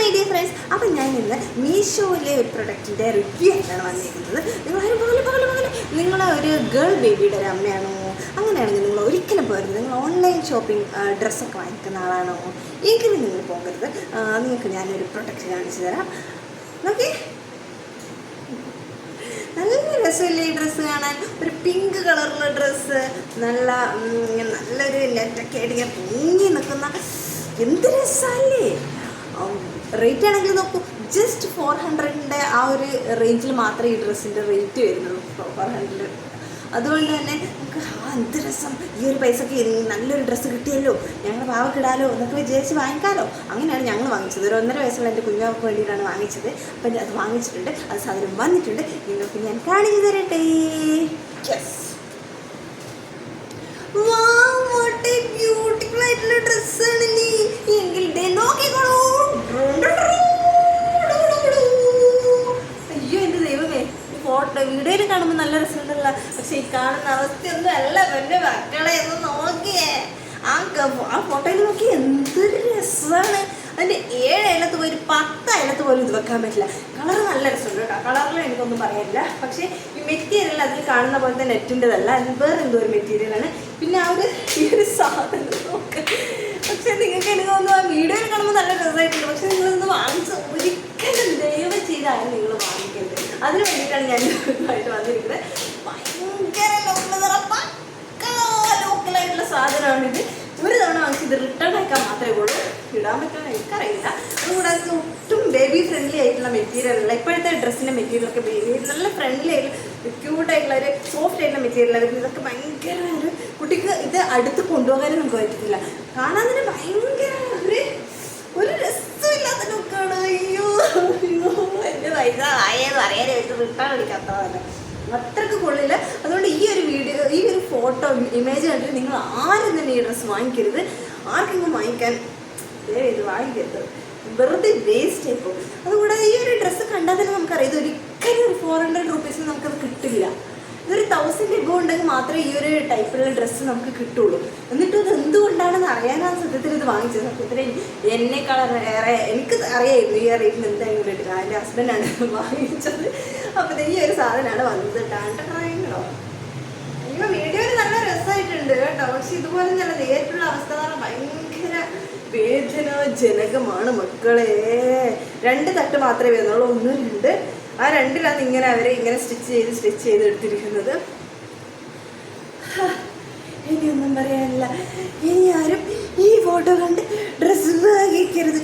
My dear friends, അപ്പം ഞാൻ ഇന്ന് മീഷോയിലെ ഒരു പ്രൊഡക്റ്റിൻ്റെ റിവ്യൂ ആയിട്ടാണ് വന്നിരിക്കുന്നത്. നിങ്ങൾ ഒരു ഗേൾ ബേബിയുടെ ഒരു അമ്മയാണോ? അങ്ങനെയാണെങ്കിൽ നിങ്ങൾ ഒരിക്കലും പോകരുത്. നിങ്ങൾ ഓൺലൈൻ ഷോപ്പിംഗ് ഡ്രസ്സൊക്കെ വാങ്ങിക്കുന്ന ആളാണോ? എങ്കിലും നിങ്ങൾ പോകരുത്. നിങ്ങൾക്ക് ഞാനൊരു പ്രൊഡക്റ്റ് കാണിച്ചു തരാം. ഓക്കെ, നല്ല രസമില്ലേ ഈ ഡ്രസ്സ് കാണാൻ? ഒരു പിങ്ക് കളറിലുള്ള ഡ്രസ്സ്, നല്ലൊരു നെറ്റൊക്കെ ആയിട്ട് ഇങ്ങനെ പൊങ്ങി നിൽക്കുന്ന എന്ത് രസമല്ലേ? റേറ്റ് ആണെങ്കിൽ നോക്കൂ, ജസ്റ്റ് 400 ആ ഒരു റേഞ്ചിൽ മാത്രമേ ഈ ഡ്രസ്സിൻ്റെ റേറ്റ് വരുന്നുള്ളൂ. 400. അതുകൊണ്ട് തന്നെ നമുക്ക് എന്ത് രസം, ഈ ഒരു പൈസക്ക് നല്ലൊരു ഡ്രസ്സ് കിട്ടിയല്ലോ, ഞങ്ങൾ പാവക്കിടാലോ എന്നൊക്കെ വിചാരിച്ച് വാങ്ങിക്കാമല്ലോ. അങ്ങനെയാണ് ഞങ്ങൾ വാങ്ങിച്ചത്. ഒരു 1.5 വയസ്സുള്ള എൻ്റെ കുഞ്ഞാൾക്ക് വേണ്ടിയിട്ടാണ് വാങ്ങിച്ചത്. അപ്പം അത് വാങ്ങിച്ചിട്ടുണ്ട്, അത് സാധനം വന്നിട്ടുണ്ട്. നിങ്ങൾക്ക് ഞാൻ കാണിച്ചു തരട്ടെ. യെസ്, ബ്യൂട്ടിഫുൾ ആയിട്ടുള്ള ഡ്രസ്സാണ്. നീ എങ്കിൽ നോക്കിക്കോളൂ. അയ്യോ എൻ്റെ ദൈവമേ, ഫോട്ടോ വീഡിയോയിൽ കാണുമ്പോൾ നല്ല രസമുണ്ടല്ല, പക്ഷെ ഈ കാണുന്ന അവസ്ഥയൊന്നും അല്ല എൻ്റെ മക്കളെ. ഒന്ന് നോക്കിയേ, ആ ഫോട്ടോയിൽ നോക്കി എന്തൊരു രസമാണ്. അതിൻ്റെ 7 അയലത്ത് പോയി 10 അയലത്ത് പോലും ഇത് വെക്കാൻ പറ്റില്ല. കളർ നല്ല രസമുണ്ട് കേട്ടോ, കളറിൽ എനിക്കൊന്നും പറയാനില്ല. പക്ഷേ ഈ മെറ്റീരിയൽ അതിൽ കാണുന്ന പോലത്തെ നെറ്റിൻ്റെതല്ല, അത് വേറെ എന്തോ ഒരു മെറ്റീരിയലാണ്. പിന്നെ ഈ ഒരു സാധനം നോക്ക്. പക്ഷെ നിങ്ങൾക്ക് എനിക്ക് തോന്നുന്നു ആ വീഡിയോയിൽ കാണുമ്പോൾ നല്ല രസമായിട്ടുണ്ട്. പക്ഷെ നിങ്ങളൊന്ന് വാങ്ങിച്ച് ഒരിക്കലും ദയവ് ചെയ്താലും നിങ്ങൾ വാങ്ങിക്കരുത്. അതിന് വേണ്ടിയിട്ടാണ് ഞാൻ ആയിട്ട് വന്നിരിക്കുന്നത്. ഭയങ്കര ലോക്കലായിട്ടുള്ള സാധനമാണിത്. ഒരു തവണ വാങ്ങിച്ച് ഇത് റിട്ടേൺ അയക്കാൻ മാത്രമേ ഉള്ളൂ. ഇടാൻ പറ്റുമെന്ന് എനിക്കറിയില്ല. അതുകൂടാതെ ഒട്ടും ബേബി ഫ്രണ്ട്ലി ആയിട്ടുള്ള മെറ്റീരിയലല്ല. ഇപ്പോഴത്തെ ഡ്രസ്സിൻ്റെ മെറ്റീരിയലൊക്കെ നല്ല ഫ്രണ്ട്ലി ആയിട്ടുള്ള ക്യൂട്ടായിട്ടുള്ള ഒരു സോഫ്റ്റ് ആയിട്ടുള്ള മെറ്റീരിയൽ വരുന്നത്. ഇതൊക്കെ ഭയങ്കര ഒരു കുട്ടിക്ക് ഇത് അടുത്ത് കൊണ്ടുപോകാനും നമുക്ക് പറ്റത്തില്ല. കാണാൻ തന്നെ ഭയങ്കര ഒരു രസമില്ലാത്ത ലുക്കാണ്. അയ്യോ എൻ്റെ പൈസ ആയെന്ന് പറയാൻ വെച്ച് റിട്ടേൺ അടിക്കാത്തതല്ല, അത്രയ്ക്ക് കൊള്ളില്ല. അതുകൊണ്ട് ഈ ഒരു ഫോട്ടോ ഇമേജ് കണ്ടിട്ട് നിങ്ങൾ ആരും തന്നെ ഈ ഡ്രസ്സ് വാങ്ങിക്കരുത്. ആർക്കെങ്കിലും വാങ്ങിക്കാൻ ഇത് വാങ്ങിക്കരുത്, വെറുതെ വേസ്റ്റ് ആയിപ്പോൾ. അതുകൂടാതെ ഈ ഒരു ഡ്രസ്സ് കണ്ടാൽ തന്നെ നമുക്കറിയാം ഇത് ഒരിക്കലും ഒരു 400 രൂപീസിന് നമുക്കത് കിട്ടില്ല. ഇതൊരു 1000 രൂപ ഉണ്ടെങ്കിൽ മാത്രമേ ഈ ഒരു ടൈപ്പിലുള്ള ഡ്രസ്സ് നമുക്ക് കിട്ടുള്ളൂ. എന്നിട്ടും ഇത് എന്തുകൊണ്ടാണെന്ന് അറിയാനാണ് സത്യത്തിൽ ഇത് വാങ്ങിച്ചത്. സത്യത്തിൽ എന്നെക്കാളേറെ എനിക്ക് അറിയായിരുന്നു ഈ റേറ്റിന് എന്തായാലും കിട്ടില്ല. എൻ്റെ ഹസ്ബൻഡാണ് വാങ്ങിച്ചത്. അപ്പോൾ ഈ ഒരു സാധനമാണ് വന്നത്. ടാൻഡോ ഇങ്ങനെ വീഡിയോയിൽ നല്ല രസമായിട്ടുണ്ട് കേട്ടോ. പക്ഷെ ഇതുപോലെ നല്ല നേരിട്ടുള്ള അവസ്ഥ എന്ന് പറഞ്ഞാൽ ഭയങ്കര വേദനാജനകമാണ് മക്കളെ. 2 തട്ട് മാത്രമേ വരുന്നുള്ളൂ, 1, 2. ആ 2ലാണ് ഇങ്ങനെ സ്റ്റിച്ച് ചെയ്ത് എടുത്തിരിക്കുന്നത്. ഇനിയൊന്നും പറയാനില്ല. ഇനി ആരും ഈ ഫോട്ടോ കണ്ട് ഡ്രസ്സ് വാങ്ങിക്കരുത്.